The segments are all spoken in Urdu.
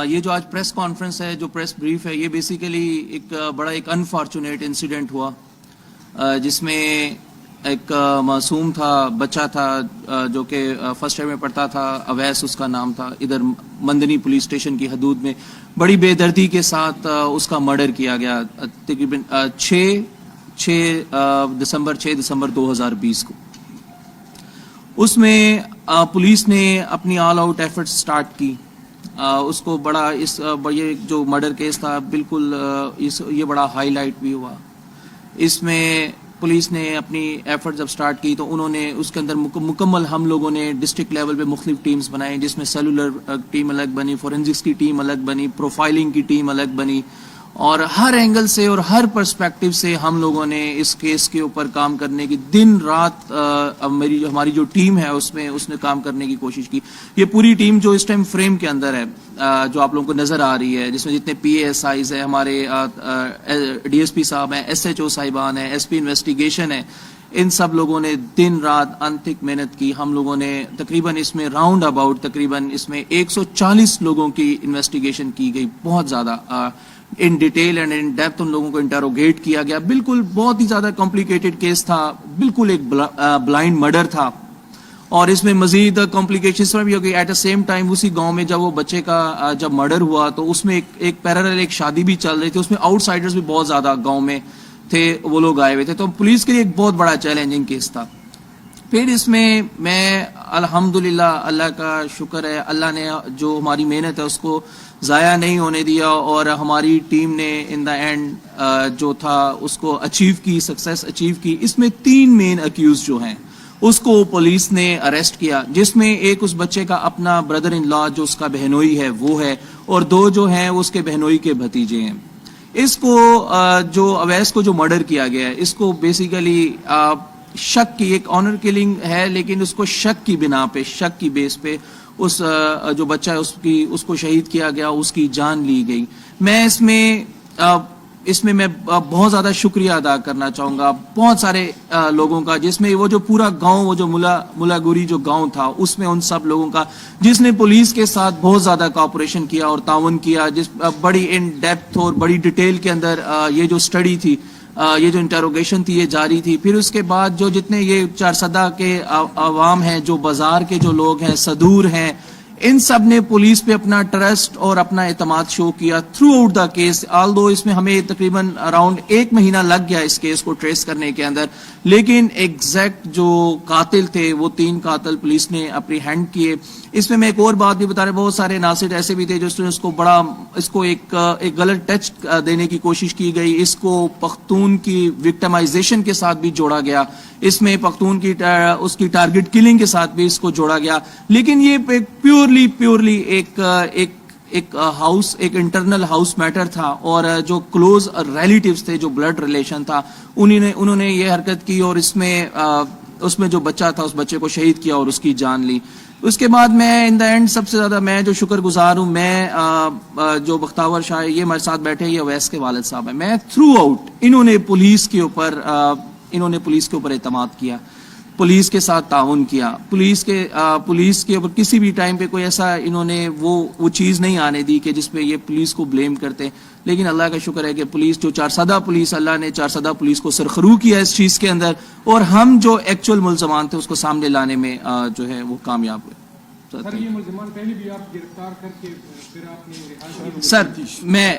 یہ جو آج پریس کانفرنس ہے, جو پریس بریف ہے, یہ بیسیکلی ایک بڑا ایک انفارچونیٹ انسیڈنٹ ہوا جس میں ایک معصوم تھا, بچہ تھا جو کہ فرسٹ ایئر میں پڑھتا تھا, اویس اس کا نام تھا. ادھر مندنی پولیس اسٹیشن کی حدود میں بڑی بے دردی کے ساتھ اس کا مرڈر کیا گیا تقریباً 6 دسمبر 2020 کو. اس میں پولیس نے اپنی آل آؤٹ ایفرٹ سٹارٹ کی. اس کو بڑا یہ جو مرڈر کیس تھا بالکل یہ بڑا ہائی لائٹ بھی ہوا. اس میں پولیس نے اپنی ایفرٹ جب سٹارٹ کی تو انہوں نے اس کے اندر مکمل ہم لوگوں نے ڈسٹرکٹ لیول پہ مختلف ٹیمز بنائیں, جس میں سیلولر ٹیم الگ بنی, فورینزکس کی ٹیم الگ بنی, پروفائلنگ کی ٹیم الگ بنی, اور ہر اینگل سے اور ہر پرسپیکٹو سے ہم لوگوں نے اس کیس کے اوپر کام کرنے کی دن رات ہماری جو ٹیم ہے اس نے کام کرنے کی کوشش کی. یہ پوری ٹیم جو اس ٹائم فریم کے اندر ہے جو آپ لوگوں کو نظر آ رہی ہے, جس میں جتنے پی اے ایس آئیز ہیں, ہمارے ڈی ایس پی صاحب ہیں, ایس ایچ او صاحبان ہیں, ایس پی انویسٹیگیشن ہے, ان سب لوگوں نے دن رات انتھک محنت کی. ہم لوگوں نے تقریباً اس میں راؤنڈ اباؤٹ تقریباً اس میں 140 لوگوں کی انویسٹیگیشن کی گئی, بہت زیادہ in detail and in depth ان لوگوں کو انٹروگیٹ کیا گیا. بالکل بہت ہی زیادہ کمپلیکیٹڈ کیس تھا, بالکل ایک بلائنڈ مرڈر تھا, اور اس میں مزید کمپلیکیشنز بھی ہو گئی. ایٹ اے سیم ٹائم اسی گاؤں میں جب وہ بچے کا جب مرڈر ہوا تو اس میں ایک پیرالل ایک شادی بھی چل رہی تھی, اس میں آؤٹ سائڈرز بھی بہت زیادہ گاؤں میں تھے, وہ لوگ آئے ہوئے تھے. تو پولیس کے لیے ایک بہت بڑا چیلنجنگ کیس تھا. پھر اس میں الحمدللہ اللہ کا شکر ہے, اللہ نے جو ہماری محنت ہے اس کو ضائع نہیں ہونے دیا, اور ہماری ٹیم نے ان دا اینڈ جو تھا اس کو اچیو کی, سکسیس اچیو کی. اس میں 3 مین اکیوز جو ہیں اس کو پولیس نے اریسٹ کیا, جس میں ایک اس بچے کا اپنا بردر ان لا جو اس کا بہنوئی ہے وہ ہے, اور 2 جو ہیں اس کے بہنوئی کے بھتیجے ہیں. اس کو جو اویس کو جو مرڈر کیا گیا ہے اس کو بیسیکلی شک کی, ایک آنر کلنگ ہے لیکن اس کو شک کی بنا پہ, شک کی بیس پہ اس جو بچہ ہے اس کو شہید کیا گیا, اس کی جان لی گئی. میں اس میں میں بہت زیادہ شکریہ ادا کرنا چاہوں گا بہت سارے لوگوں کا, جس میں وہ جو پورا گاؤں, وہ جو ملا گوری جو گاؤں تھا, اس میں ان سب لوگوں کا جس نے پولیس کے ساتھ بہت زیادہ کوآپریشن کیا اور تعاون کیا, جس بڑی ان ڈیپتھ اور بڑی ڈیٹیل کے اندر یہ جو اسٹڈی تھی, یہ جو انٹروگیشن تھی یہ جاری تھی. پھر اس کے بعد جو جتنے یہ چارسدہ کے عوام ہیں, جو بازار کے جو لوگ ہیں, صدور ہیں, ان سب نے پولیس پہ اپنا ٹرسٹ اور اپنا اعتماد شو کیا throughout the case. Although اس میں ہمیں تقریباً اراؤنڈ 1 مہینہ لگ گیا اس کیس کو ٹریس کرنے کے اندر, لیکن ایگزیکٹ جو قاتل تھے وہ 3 قاتل پولیس نے اپنی ہینڈ کیے. اس میں ایک اور بات بھی بتا رہے, بہت سارے ناصر ایسے بھی تھے جس نے اس کو ایک غلط ٹچ دینے کی کوشش کی گئی. اس کو پختون کی وکٹمائزیشن کے ساتھ بھی جوڑا گیا, اس میں پختون کی اس کی ٹارگٹ کلنگ کے ساتھ بھی اس کو جوڑا گیا. لیکن یہ پیورلی ایک ہاؤس, ایک انٹرنل ہاؤس میٹر تھا, اور جو کلوز ریلیٹیوز تھے, جو بلڈ ریلیشن تھا, انہوں نے یہ حرکت کی, اور اس میں جو بچہ تھا اس بچے کو شہید کیا اور اس کی جان لی. اس کے بعد میں ان دا اینڈ سب سے زیادہ میں جو شکر گزار ہوں, میں جو بختاور شاہ یہ ہمارے ساتھ بیٹھے, یہ اویس کے والد صاحب ہیں, میں تھرو آؤٹ انہوں نے پولیس کے اوپر اعتماد کیا, پولیس کے ساتھ تعاون کیا, پولیس کے اوپر کسی بھی ٹائم پہ کوئی ایسا انہوں نے وہ چیز نہیں آنے دی کہ جس پہ یہ پولیس کو بلیم کرتے. لیکن اللہ کا شکر ہے کہ پولیس جو چارسدہ پولیس, اللہ نے چارسدہ پولیس کو سرخرو کیا اس چیز کے اندر, اور ہم جو ایکچوئل ملزمان تھے اس کو سامنے لانے میں جو ہے وہ کامیاب ہوئے. سر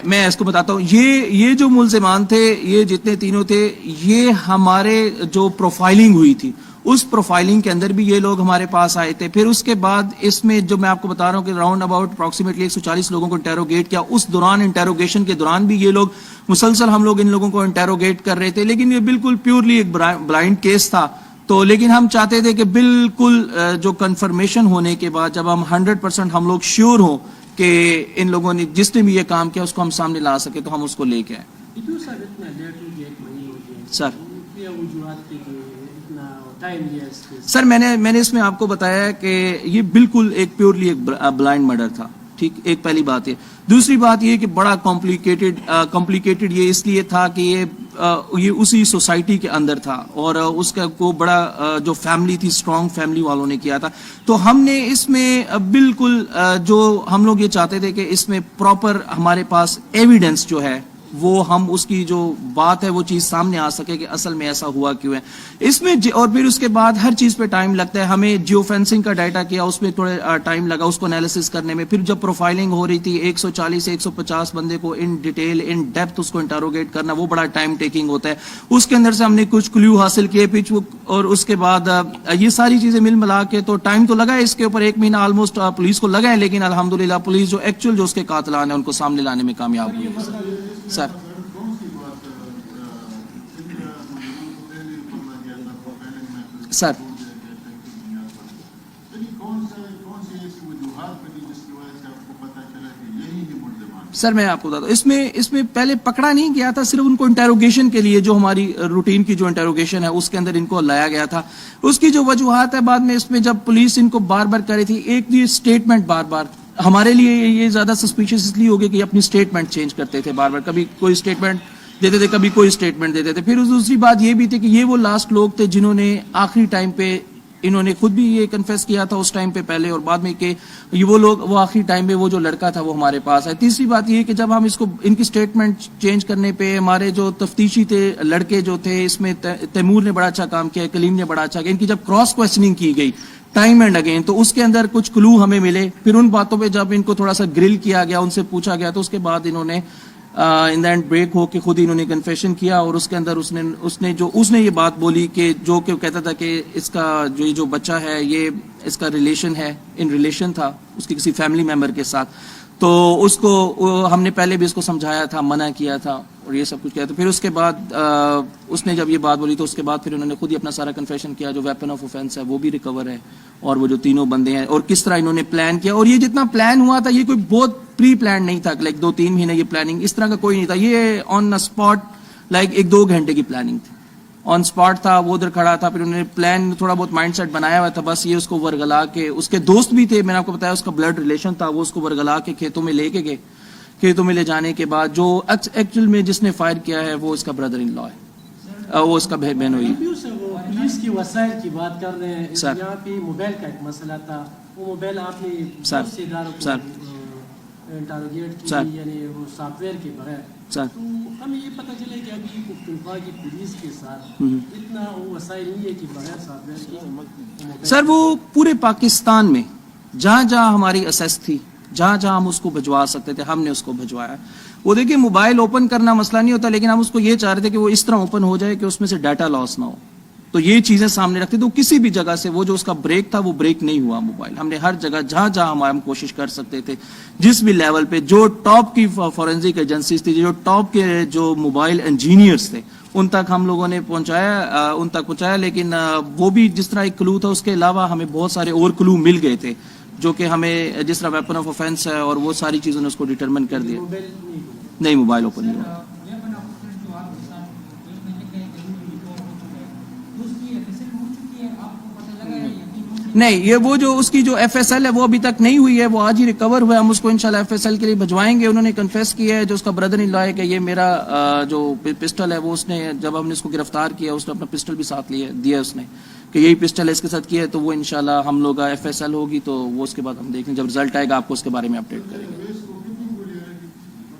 میں اس کو بتاتا ہوں, یہ جو ملزمان تھے, یہ جتنے تینوں تھے, یہ ہمارے جو پروفائلنگ ہوئی تھی اس پروفائلنگ کے اندر بھی یہ لوگ ہمارے پاس آئے تھے. پھر اس کے بعد اس میں جو میں آپ کو بتا رہا ہوں کہ راؤنڈ اباؤٹ اپروکسیمیٹلی 140 لوگوں کو انٹیروگیٹ کیا. اس دوران انٹیروگیشن کے دوران بھی یہ لوگ مسلسل ہم لوگ ان لوگوں کو انٹیروگیٹ کر رہے تھے, لیکن یہ بالکل پیورلی ایک بلائنڈ کیس تھا. تو لیکن ہم چاہتے تھے کہ بالکل جو کنفرمیشن ہونے کے بعد جب ہم 100% ہم لوگ شیور ہوں کہ ان لوگوں نے جس نے بھی یہ کام کیا اس کو ہم سامنے لا سکے, تو ہم اس کو لے کے آئے. سر میں نے اس میں آپ کو بتایا کہ یہ بالکل ایک پیورلی ایک بلائنڈ مرڈر تھا, ٹھیک, ایک پہلی بات ہے. دوسری بات یہ کہ بڑا کمپلیکیٹڈ یہ اس لیے تھا کہ یہ یہ اسی سوسائٹی کے اندر تھا اور اس کا کو بڑا جو فیملی تھی اسٹرانگ فیملی والوں نے کیا تھا. تو ہم نے اس میں بالکل جو ہم لوگ یہ چاہتے تھے کہ اس میں پراپر ہمارے پاس ایویڈنس جو ہے وہ ہم اس کی جو بات ہے وہ چیز سامنے آ سکے کہ اصل میں ایسا ہوا کیوں ہے اس میں. اور پھر اس کے بعد ہر چیز پہ ٹائم لگتا ہے. ہمیں جیو فینسنگ کا ڈیٹا کیا, اس میں تھوڑا ٹائم لگا اس کو انالیسس کرنے میں. پھر جب پروفائلنگ ہو رہی تھی 140 سے 150 بندے کو ان ڈیٹیل ان ڈیپتھ اس کو انٹروگیٹ کرنا, وہ بڑا ٹائم ٹیکنگ ہوتا ہے. اس کے اندر سے ہم نے کچھ کلیو حاصل کیے پچ, اور اس کے بعد یہ ساری چیزیں مل ملا کے تو ٹائم تو لگا ہے اس کے اوپر, 1 مہینہ آلموسٹ پولیس کو لگا ہے, لیکن الحمدللہ پولیس جو ایکچوئل جو اس کے قاتلان ہیں ان کو سامنے لانے میں کامیاب ہوئی ہے. سر سر سر میں آپ کو بتاتا ہوں, اس میں پہلے پکڑا نہیں گیا تھا, صرف ان کو انٹروگیشن کے لیے جو ہماری روٹین کی جو انٹروگیشن ہے اس کے اندر ان کو لایا گیا تھا. اس کی جو وجوہات ہے بعد میں اس میں جب پولیس ان کو بار بار کر رہی تھی, ایک یہ اسٹیٹمنٹ بار بار ہمارے لیے یہ زیادہ سسپیشیس اس لیے ہو گیا کہ یہ اپنی اسٹیٹمنٹ چینج کرتے تھے بار بار, کبھی کوئی اسٹیٹمنٹ دیتے تھے کبھی کوئی اسٹیٹمنٹ دیتے تھے. پھر دوسری بات یہ بھی تھی کہ یہ وہ لاسٹ لوگ تھے جنہوں نے آخری ٹائم پہ انہوں نے خود بھی یہ کنفیس کیا تھا اس ٹائم پہ پہلے اور بعد میں کہ یہ وہ لوگ وہ آخری ٹائم پہ وہ جو لڑکا تھا وہ ہمارے پاس ہے. تیسری بات یہ کہ جب ہم اس کو ان کی اسٹیٹمنٹ چینج کرنے پہ ہمارے جو تفتیشی تھے لڑکے جو تھے, اس میں تیمور نے بڑا اچھا کام کیا, کلیم نے بڑا اچھا کیا, ان کی جب کراس کوسچننگ کی گئی ٹائم اینڈ اگین تو اس کے اندر کچھ کلو ہمیں ملے. پھر ان باتوں پہ جب ان کو تھوڑا سا گرل کیا گیا, ان سے پوچھا گیا, تو اس کے بعد انہوں نے ان دا اینڈ بریک ہو کے خود ہی انہوں نے کنفیشن کیا. اور اس کے اندر اس نے یہ بات بولی کہ جو کہ کہتا تھا کہ اس کا جو بچہ ہے یہ اس کا ریلیشن ہے, ان ریلیشن تھا اس کی کسی فیملی ممبر کے ساتھ. تو اس کو ہم نے پہلے بھی اس کو سمجھایا تھا, منع کیا تھا اور یہ سب کچھ کیا. تو پھر اس کے بعد اس نے جب یہ بات بولی تو اس کے بعد پھر انہوں نے خود ہی اپنا سارا کنفیشن کیا, جو ویپن آف اوفینس ہے وہ بھی ریکور ہے, اور وہ جو تینوں بندے ہیں اور کس طرح انہوں نے پلان کیا. اور یہ جتنا پلان ہوا تھا یہ کوئی بہت پری پلان نہیں تھا, لائک 2-3 مہینے یہ پلاننگ اس طرح کا کوئی نہیں تھا. یہ آن اسپاٹ لائک 1-2 گھنٹے کی پلاننگ تھی, آن اسپاٹ تھا, وہ ادھر کھڑا تھا. پھر انہوں نے پلان تھوڑا بہت مائنڈ سیٹ بنایا ہوا تھا, بس یہ اس کو ورگلا کے, اس کے دوست بھی تھے, میں نے آپ کو بتایا اس کا بلڈ ریلیشن تھا, وہ اس کو ورگلا کے کھیتوں میں لے کے گئے. کھیتوں میں لے جانے کے بعد جو ایکچوئل میں جس نے فائر کیا ہے وہ اس کا بردر ان لا ہے, وہ اس کا بہن ہوئی. پولیس کی وسائل کی بات کر رہے ہیں, یہاں پہ موبائل کا ایک مسئلہ تھا, وہ موبائل آپ نے بہت سے اداروں کو انٹروگیٹ کی, یعنی وہ سافٹ ویئر کے بغیر. تو ہمیں یہ پتہ چلے کہ ابھی پختونخوا کی پولیس کے ساتھ اتنا وہ وسائل نہیں ہے کہ بغیر سافٹ ویئر کی. سر وہ پورے پاکستان میں جہاں جہاں ہماری اسیس تھی, جہاں جہاں ہم اس کو بھجوا سکتے تھے ہم نے اس کو بھجوایا. وہ دیکھیے موبائل اوپن کرنا مسئلہ نہیں ہوتا, لیکن ہم اس کو یہ چاہ رہے تھے کہ وہ اس طرح اوپن ہو جائے کہ اس میں سے ڈیٹا لاس نہ ہو. تو یہ چیزیں سامنے رکھتے تو کسی بھی جگہ سے وہ جو اس کا بریک تھا وہ بریک نہیں ہوا موبائل. ہم نے ہر جگہ جہاں جہاں ہم کوشش کر سکتے تھے, جس بھی لیول پہ جو ٹاپ کی فورینزک ایجنسیز تھی, جو ٹاپ کے جو موبائل انجینئرس تھے, ان تک ہم لوگوں نے پہنچایا. لیکن وہ بھی جس طرح ایک کلو تھا, اس کے علاوہ ہمیں بہت سارے اور کلو مل گئے تھے جو کہ ہمیں جس طرح ویپن آف اوفینس ہے اور وہ ساری چیزوں نے اس کو ڈیٹرمن کر دیا. نہیں موبائل اوپن نہیں ہوا. نہیں, یہ وہ جو اس کی جو ایف ایس ایل ہے وہ ابھی تک نہیں ہوئی ہے, وہ آج ہی ریکور ہوا ہے. ہم اس کو انشاءاللہ ایف ایس ایل کے لیے بھجوائیں گے. انہوں نے کنفیس کیا ہے, جو اس کا بردر ان لا ہے, کہ یہ میرا جو پسٹل ہے وہ اس نے جب ہم نے اس کو گرفتار کیا اس نے اپنا پسٹل بھی ساتھ دیا اس نے, کہ یہی پسٹل ہے اس کے ساتھ کیا ہے. تو وہ انشاءاللہ ہم لوگ ایف ایس ایل ہوگی تو وہ اس کے بعد ہم دیکھیں, جب رزلٹ آئے گا آپ کو اس کے بارے میں اپڈیٹ کریں گے.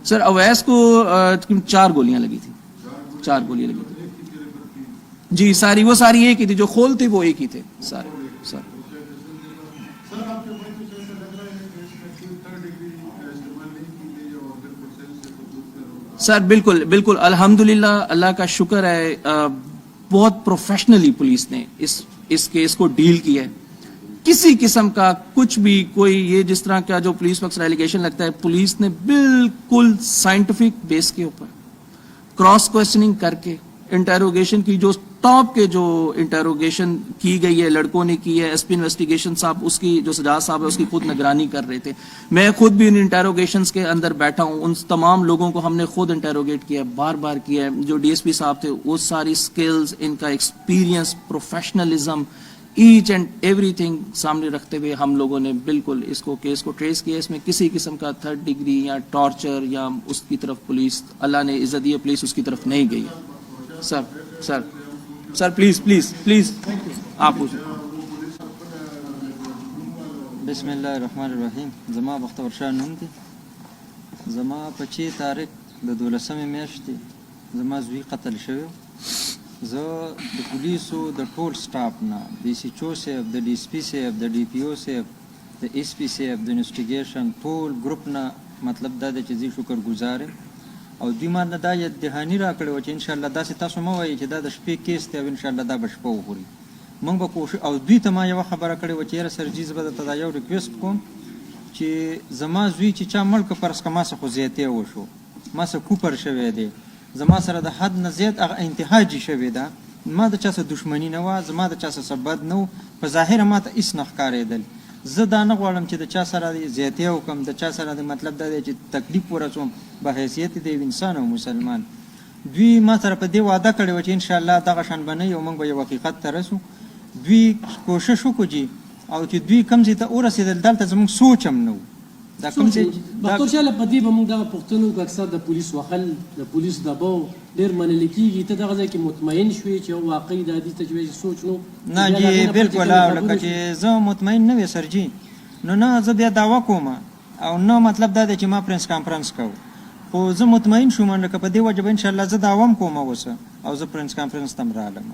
سر اویس کو 4 گولیاں لگی تھی, 4 گولیاں لگی تھی جی. وہ ساری ایک ہی تھی, جو کھول تھے وہ ایک ہی تھے سارے. سر بالکل الحمدللہ, اللہ کا شکر ہے, بہت پروفیشنلی پولیس نے اس کیس کو ڈیل کیا ہے. کسی قسم کا کچھ بھی کوئی یہ جس طرح کا جو پولیس پر ایلیگیشن لگتا ہے, پولیس نے بالکل سائنٹیفک بیس کے اوپر کراس کوسچننگ کر کے انٹروگیشن کی, جو ٹاپ کے جو انٹروگیشن کی گئی ہے لڑکوں نے کی ہے. ایس پی انویسٹیگیشن صاحب, اس کی جو سجاد صاحب ہے, اس کی خود نگرانی کر رہے تھے. میں خود بھی ان انٹروگیشنز کے اندر بیٹھا ہوں. ان تمام لوگوں کو ہم نے خود انٹروگیٹ کیا ہے, بار بار کیا ہے. جو ڈی ایس پی صاحب تھے, وہ ساری سکلز, ان کا ایکسپیرینس, پروفیشنلزم, ایچ اینڈ ایوری تھنگ سامنے رکھتے ہوئے ہم لوگوں نے بالکل اس کو کیس کو ٹریس کیا. اس میں کسی قسم کا 3rd ڈگری یا ٹارچر یا اس کی طرف پولیس, اللہ نے عزت دی ہے, پولیس اس کی طرف نہیں گئی. سر سر سر پلیز پلیز پلیز آپ پوچھیں. بسم الله الرحمن الرحیم. زما بختور شاه نوم دی. زما په 6 تاریخ د 12مې میاشتې زما زوی قتل شوی. زه د پولیسو د ټول سټاف نه د سی چو صاحب د ډي اس پي صاحب د ډي پي او صاحب د ایس پي صاحب د انویسټیګیشن ټول ګروپ نه مطلب دا دی چې زه شکرګزار یم او دوی ما نه دا دهاني راکړې وه چې انشاءالله داسې تاسو مه وایئ چې دا د شپې کیس دی او انشاءالله دا به شپه وخوري. موږ به کوشش او دوی ته ما یوه خبره کړې وه چې یاره سرجي زه به درته دا یو ریکویسټ کوم چې زما زوی چې چا مړ که فرض که ما څه خو زیاتی وشو، ما څه کوپر شوی دی، زما سره د حد نه زیات هغه انتهاجي شوې ده. ما د چا څه دښمني نه وه، زما د چا څه بد نه و، په ظاهره ما ته هېڅ نه ښکارېدل. زه دا نه غواړم چې د چا سره زیاتی وکړم، د چا سره د مطلب دا دی چې تکلیف ورسوم په حیثیت د یو انسان او مسلمان. دوی ما سره په دې وعده کړې وه چې انشاءالله دغه شان به نه وي او موږ به یو حقیقت ته رسو. دوی کوشش وکړو جي او چې دوی کوم ځای ته ورسېدل دلته زموږ سوچ هم نه و. دا کوم ځای بختور شاه په دې به موږ دغه پوښتنه وکړو اکثر د پولیس وهل د پولیس دباو ډېر منل کېږي. ته دغه ځای کې مطمئن شوې چې واقعي د حدیث تجویز سوچ نو نه جي بالکل لکه چې زه مطمئن نه وې سرجي نو نه زه بیا دعوه کوم او نه مطلب دا دی چې ما پرنس کانفرنس کوو، خو زه مطمئن شوم لکه په دې وجه به انشاءالله زه دعوه هم کوم اوس او زه پرنس کانفرنس ته هم رالم.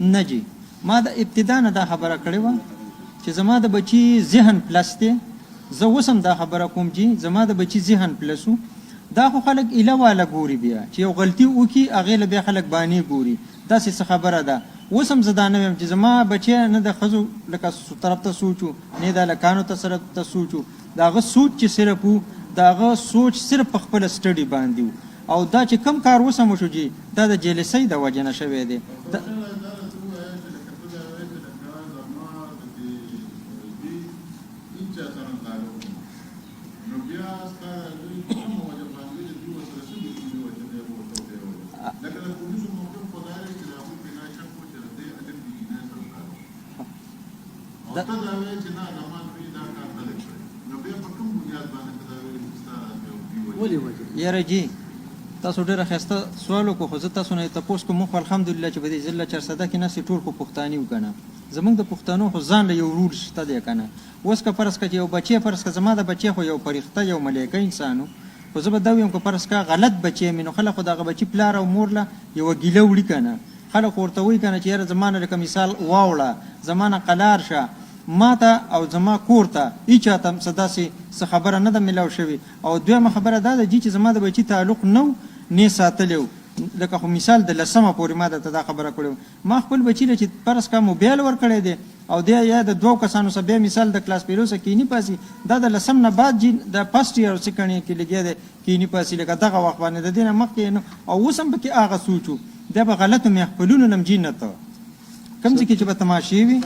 نه جی ما د ابتدا نه دا خبره کړې وه چې زما د بچي ذهن پلس دی. زه اوس هم دا خبره کوم جی زما د بچي ذهن پلس و. دا خو خلک ایله واله ګوري بیا چې یو غلطي وکړي هغې له بیا خلک بانې ګوري، داسې څه خبره ده. اوس هم زه دا نه ویم چې زما بچی نه د ښځو لکه طرف ته سوچ و نه د هلکانو ته سوچ و. د هغه سوچ چې صرف و د هغه سوچ صرف په خپله سټډي باندې و او دا چې کم کار اوس هم وشو جي دا د جیلسۍ د وجې نه شوی دی. یاره جی تاسو ډېره ښایسته سوال وکړو خو زه تاسو نه تپوس کوم خو الحمدلله چې په دې ضلع چارسده کې ناستې ټول خو پښتاني وو که نه. زموږ د پښتنو خو ځان له یو رول شته دی که نه. اوس که فرض که چې یو بچی فرض که زما د بچی خو یو فرښته یو ملیکه انسان و، خو زه به دا ویم که فرض که غلط بچی مې نو خلک خو دغه بچي پلار او مور له یوه ګیله وړي که نه. خلک ورته وایي که نه چې یاره زما نه لکه مثال واوړه، زما نه قلار شه، ما ته او زما کور ته هیچا ته څه داسې څه خبره نه ده میلاو شوې. او دویمه خبره دا ده جي چې زما د بچي تعلق نه و نه ساتلی و. لکه خو مثال د 10مه پورې ما درته دا خبره کړې ما خپل بچي له چې فرض کا موبایل ورکړی دی او دی یا د 2 کسانو سره بیا مثال د کلاس پیرو سره کینی پاسي دا د 10م نه بعد جي د فرست ایئر او سیکنډ ایئر کې لګیا دی کینی پاسي لکه دغه وخت باندې د دې نه مخکې او اوس هم پکې هغه سوچو دا به غلطو محفلونو نم جي نه ته کوم ځای کې چې به تماشې وي